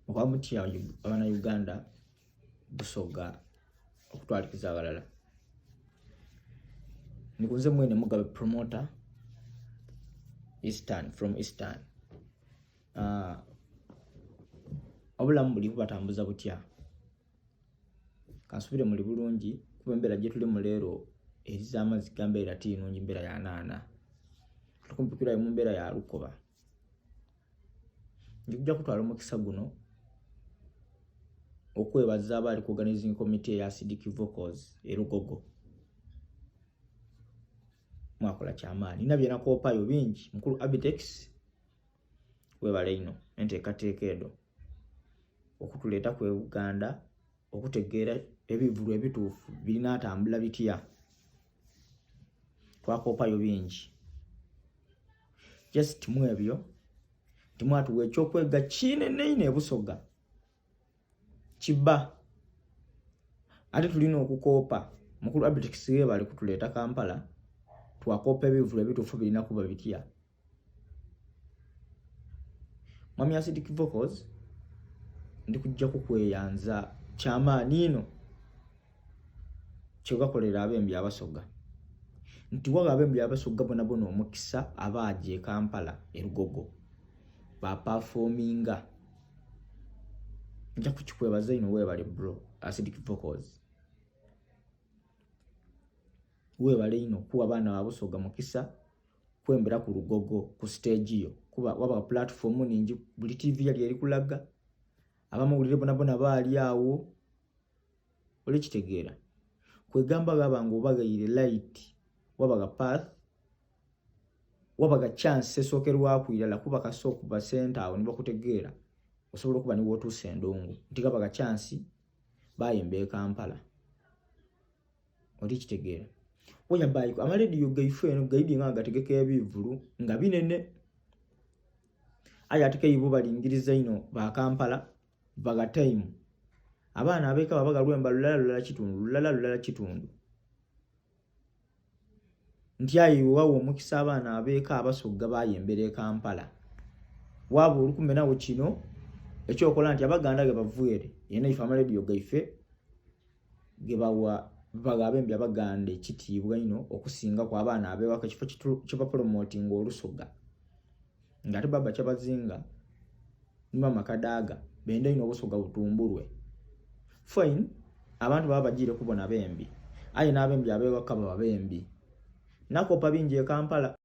okuba mutya abana Uganda Busoga okutwalikiza abalala. Nikunze mwene Mugabe promoter from Eastern. Obulamu buli kubatambuza butya. Kansubire muli bulungi kuba embeera gye tuli mu leero eriza amazzi gambeera tinungi mbeera ya naana. Tukumpikira mu mbeera ya lukoba. Njija kutwala omukisa guno okwebaza abali ku organizing committee ya Acidic Vocals erugogo. Mwakola kyamaani nabye nakoopayo bingi mukulu Abitex webale ino enteekateeka edo okutuleeta ku Uganda okutegeera ebivulu ebituufu birina atambula bitya. Twakoopayo bingi just mwebyo timwatuwa ekyokwega kinene Busoga kiba ate tulina okukoopa mukulu Abitex webale kutuleeta Kampala twakoopa ebivulu ebituufu birina kuba bitya. Mwami Acidic Vocals ndi kujja kukweyanza kyamaani ino kyegakolera abembi Abasoga nti waga abembi Abasoga bona omukisa abaaje Kampala erugogo ba performinga. Nja kukikwebaza ino webale bro Acidic Vocals. Webale ino kuwa abaana ba Busoga mukisa kwembera ku Rugogo ku stage yo kuba waba platform ningi buli TV yali eri kulaga abamawulire bona baali awo ole kitegeera kwegamba gabango bagayire light wabaga path wabaga chance esokerwa kwirala kuba kasoko ba center awo niba kutegeera osobola kuba ni wotu sendongo ntigabaga chance bayembe Kampala ole kitegeera. Oya bayiko amaledio gaifu eno gaidi nga gategeka ebivulu nga binene aya atike yibo balingiriza ino ba Kampala baga time abaana abeka babaga lwemba lulala kitundu ntyayi wawo omukisa abaana abeka Abasoga bayembere Kampala wabo olukumenawo kino ekyokola nti Abaganda ge bavuere yena ifa amaledio gaife gebawa bagabembi Abaganda ekitiibwa ino okusinga kwa abaana abewaka kifo kiba promoting Olusoga ngate baba kyabazinga nima makadaga benda ino Obusoga butumbulwe fine abantu baba bagire kubona bembi aye nabembi abewaka baba bembi nakopa bingi Kampala.